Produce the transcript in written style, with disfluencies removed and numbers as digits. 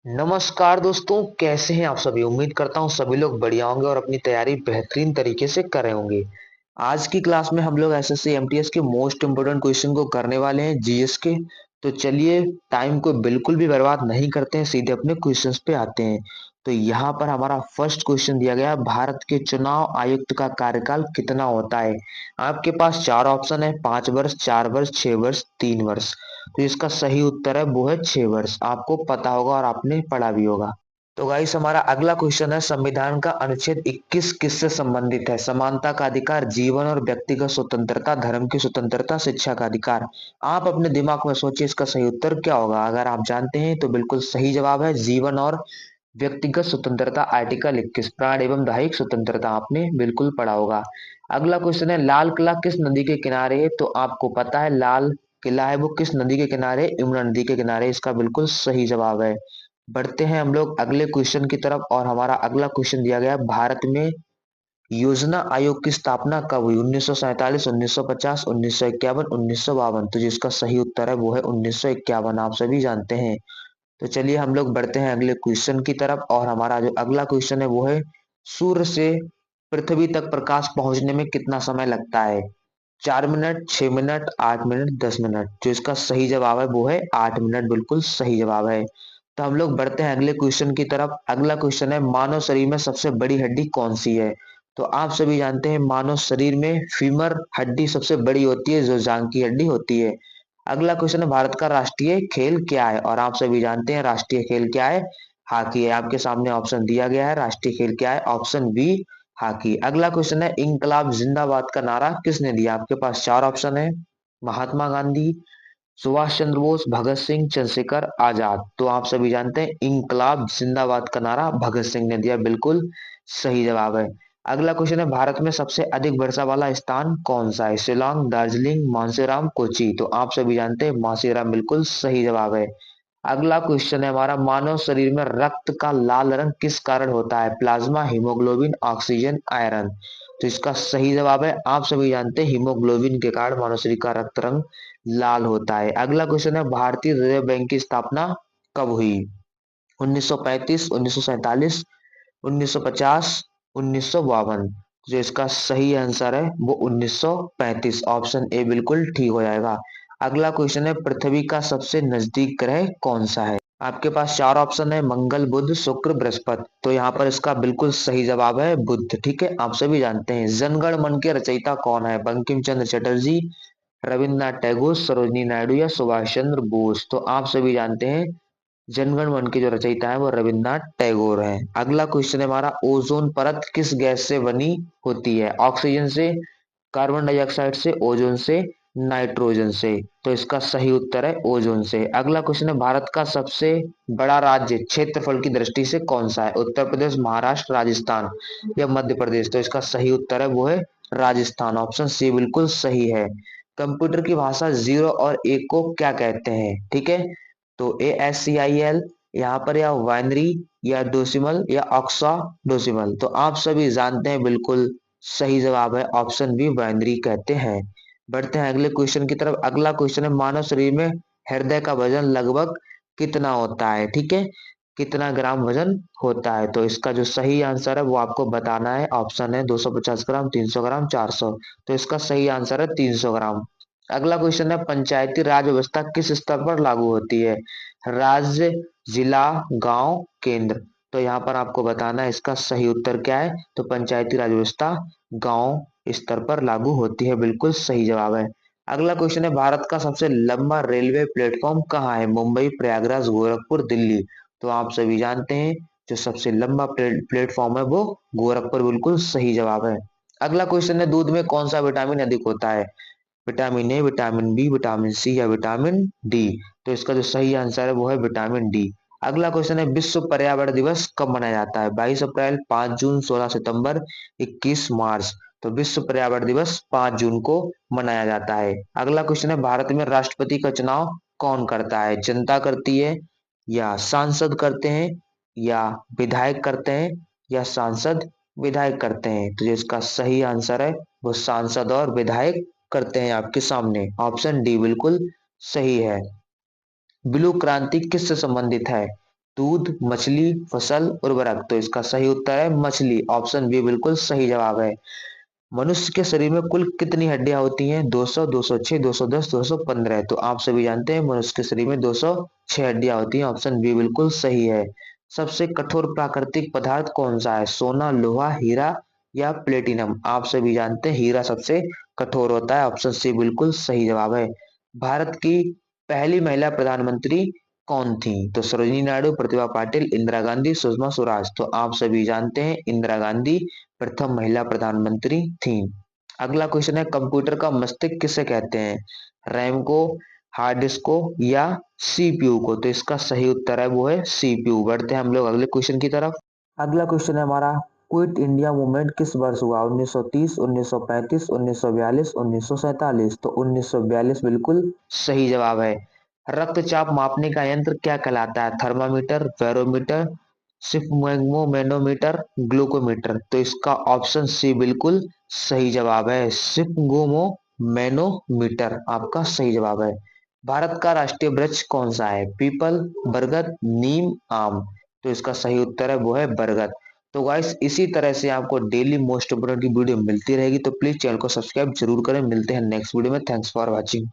नमस्कार दोस्तों, कैसे हैं आप सभी। उम्मीद करता हूं सभी लोग बढ़िया होंगे और अपनी तैयारी बेहतरीन तरीके से कर रहे होंगे। आज की क्लास में हम लोग एसएससी एमटीएस के मोस्ट इंपोर्टेंट क्वेश्चन को करने वाले हैं, जीएस के। तो चलिए, टाइम को बिल्कुल भी बर्बाद नहीं करते हैं, सीधे अपने क्वेश्चंस पे आते हैं। तो यहाँ पर हमारा फर्स्ट क्वेश्चन दिया गया है, भारत के चुनाव आयुक्त का कार्यकाल कितना होता है। आपके पास चार ऑप्शन है, 5 वर्ष, 4 वर्ष, 6 वर्ष, 3 वर्ष। तो इसका सही उत्तर है वो है 6 वर्ष। आपको पता होगा और आपने पढ़ा भी होगा। तो गाइस, हमारा अगला क्वेश्चन है, संविधान का अनुच्छेद 21 किससे संबंधित है। समानता का अधिकार, जीवन और व्यक्तिगत स्वतंत्रता, धर्म की स्वतंत्रता, शिक्षा का अधिकार। आप अपने दिमाग में सोचिए इसका सही उत्तर क्या होगा। अगर आप जानते हैं तो बिल्कुल सही जवाब है जीवन और व्यक्तिगत स्वतंत्रता, आर्टिकल 21। प्राण एवं दैहिक स्वतंत्रता आपने बिल्कुल पढ़ा होगा। अगला क्वेश्चन है, लाल किला किस नदी के किनारे है। तो आपको पता है लाल किला है वो किस नदी के किनारे, यमुना नदी के किनारे। इसका बिल्कुल सही जवाब है। बढ़ते हैं हम लोग अगले क्वेश्चन की तरफ और हमारा अगला क्वेश्चन दिया गया है, भारत में योजना आयोग की स्थापना कब हुई। 1947, 1950, 1951, 1952। तो जिसका सही उत्तर है वो है 1951। आप सभी जानते हैं। तो चलिए हम लोग बढ़ते हैं अगले क्वेश्चन की तरफ और हमारा जो अगला क्वेश्चन है वो है, सूर्य से पृथ्वी तक प्रकाश पहुंचने में कितना समय लगता है। 4 मिनट, 6 मिनट, 8 मिनट, 10 मिनट। जो इसका सही जवाब है वो है 8 मिनट। बिल्कुल सही जवाब है। तो हम लोग बढ़ते हैं अगले क्वेश्चन की तरफ। अगला क्वेश्चन है, मानव शरीर में सबसे बड़ी हड्डी कौन सी है। तो आप सभी जानते हैं मानव शरीर में फीमर हड्डी सबसे बड़ी होती है, जो जांग की हड्डी होती है। अगला क्वेश्चन है, भारत का राष्ट्रीय खेल क्या है। और आप सभी जानते हैं राष्ट्रीय खेल क्या है, हॉकी है। आपके सामने ऑप्शन दिया गया है, राष्ट्रीय खेल क्या है, ऑप्शन बी हॉकी। अगला क्वेश्चन है, इंकलाब जिंदाबाद का नारा किसने दिया। आपके पास चार ऑप्शन है, महात्मा गांधी, सुभाष चंद्र बोस, भगत सिंह, चंद्रशेखर आजाद। तो आप सभी जानते हैं इंकलाब जिंदाबाद का नारा भगत सिंह ने दिया। बिल्कुल सही जवाब है। अगला क्वेश्चन है, भारत में सबसे अधिक वर्षा वाला स्थान कौन सा है। शिलोंग, दार्जिलिंग, मानसेराम, कोची। तो आप सभी जानते हैं मासेराम। बिल्कुल सही जवाब है। अगला क्वेश्चन है हमारा, मानव शरीर में रक्त का लाल रंग किस कारण होता है। Plasma, haemoglobin, oxygen, iron. तो इसका सही जवाब है, आप सभी जानते हैं हीमोग्लोबिन के कारण मानव शरीर का रक्त रंग लाल होता है। अगला क्वेश्चन है, भारतीय रिजर्व बैंक की स्थापना कब हुई। 1935, 1947, 1950, 1952। जो इसका सही आंसर है वो 1935। ऑप्शन ए बिल्कुल ठीक हो जाएगा। अगला क्वेश्चन है, पृथ्वी का सबसे नजदीक ग्रह कौन सा है। आपके पास चार ऑप्शन है, मंगल, बुध, शुक्र, बृहस्पति। तो यहाँ पर इसका बिल्कुल सही जवाब है बुध। ठीक है, आप सभी जानते हैं। जनगण मन के रचयिता कौन है। बंकिम चंद्र चटर्जी, रविन्द्रनाथ टैगोर, सरोजनी नायडू या सुभाष चंद्र बोस। तो आप सभी जानते हैं जनगण मन के जो रचयिता है वो रविन्द्रनाथ टैगोर हैं। अगला क्वेश्चन है हमारा, ओजोन परत किस गैस से बनी होती है। ऑक्सीजन से, कार्बन डाइऑक्साइड से, ओजोन से, नाइट्रोजन से। तो इसका सही उत्तर है ओजोन से। अगला क्वेश्चन है, भारत का सबसे बड़ा राज्य क्षेत्रफल की दृष्टि से कौन सा है। उत्तर प्रदेश, महाराष्ट्र, राजस्थान या मध्य प्रदेश। तो इसका सही उत्तर है वो है राजस्थान। ऑप्शन सी बिल्कुल सही है। कंप्यूटर की भाषा जीरो और एक को क्या कहते हैं। ठीक है, तो ASCII यहाँ पर, या वाइनरी, या डोसिमल, या ऑक्सा डोसिमल। तो आप सभी जानते हैं बिल्कुल सही जवाब है ऑप्शन बी, बाइनरी कहते हैं। बढ़ते हैं अगले क्वेश्चन की तरफ। अगला क्वेश्चन है, मानव शरीर में हृदय का वजन लगभग कितना होता है। ठीक है, कितना ग्राम वजन होता है। तो इसका जो सही आंसर है वो आपको बताना है। ऑप्शन है 250 ग्राम, 300 ग्राम, 400। तो इसका सही आंसर है 300 ग्राम। अगला क्वेश्चन है, पंचायती राज व्यवस्था किस स्तर पर लागू होती है। राज्य, जिला, गांव, केंद्र। तो यहाँ पर आपको बताना है इसका सही उत्तर क्या है। तो पंचायती राज व्यवस्था गांव स्तर पर लागू होती है। बिल्कुल सही जवाब है। अगला क्वेश्चन है, भारत का सबसे लंबा रेलवे प्लेटफॉर्म कहाँ है। मुंबई, प्रयागराज, गोरखपुर, दिल्ली। तो आप सभी जानते हैं जो सबसे लंबा प्लेटफॉर्म है वो गोरखपुर। बिल्कुल सही जवाब है। अगला क्वेश्चन है, दूध में कौन सा विटामिन अधिक होता है। Vitamin A, vitamin B, vitamin C या विटामिन डी। तो इसका जो सही आंसर है वो है विटामिन डी। अगला क्वेश्चन है, विश्व पर्यावरण दिवस कब मनाया जाता है। 22 अप्रैल, 5 जून, 16 सितंबर, 21 मार्च। तो विश्व पर्यावरण दिवस 5 जून को मनाया जाता है। अगला क्वेश्चन है, भारत में राष्ट्रपति का चुनाव कौन करता है। जनता करती है, या सांसद करते हैं, या विधायक करते हैं, या सांसद विधायक करते हैं। तो जिसका सही आंसर है वो सांसद और विधायक करते हैं आपके सामने। ऑप्शन डी बिल्कुल सही है। ब्लू क्रांति किससे संबंधित है। दूध, मछली, फसल, उर्वरक। तो इसका सही उत्तर है मछली, ऑप्शन बी बिल्कुल सही जवाब है। मनुष्य के शरीर में कुल कितनी हड्डियां होती हैं? 200, 206, 210, 215। तो आप सभी जानते हैं मनुष्य के शरीर में 206 हड्डियां होती हैं, ऑप्शन बी बिल्कुल सही है। सबसे कठोर प्राकृतिक पदार्थ कौन सा है? सोना, लोहा, हीरा या प्लेटिनम? आप सभी जानते हैं हीरा सबसे कठोर होता है, ऑप्शन सी बिल्कुल सही जवाब है। भारत की पहली महिला प्रधानमंत्री कौन थी? तो सरोजिनी नायडू, प्रतिभा पाटिल, इंदिरा गांधी, सुषमा स्वराज। तो आप सभी जानते हैं इंदिरा गांधी प्रथम महिला प्रधानमंत्री थी। अगला क्वेश्चन है, कंप्यूटर का मस्तिष्क किसे कहते हैं? रैम को, हार्ड डिस्क को या सीपीयू को? तो इसका सही उत्तर है वो है सीपीयू। बढ़ते हैं हम लोग अगले क्वेश्चन की तरफ। अगला क्वेश्चन है हमारा, क्विट इंडिया मूवमेंट किस वर्ष हुआ? 1930, 1935, 1942, 1947। तो 1942 बिल्कुल सही जवाब है। रक्तचाप मापने का यंत्र क्या कहलाता है? Thermometer, barometer, sphygmomanometer, glucometer. तो इसका ऑप्शन सी बिल्कुल सही जवाब है, सिफ्मोमैनोमीटर आपका सही जवाब है। भारत का राष्ट्रीय वृक्ष कौन सा है? पीपल, बरगद, नीम, आम। तो इसका सही उत्तर है वो है बरगद। तो गाइस इसी तरह से आपको डेली मोस्ट इंपोर्टेंट की वीडियो मिलती रहेगी, तो प्लीज चैनल को सब्सक्राइब जरूर करें। मिलते हैं नेक्स्ट वीडियो में। Thanks for watching.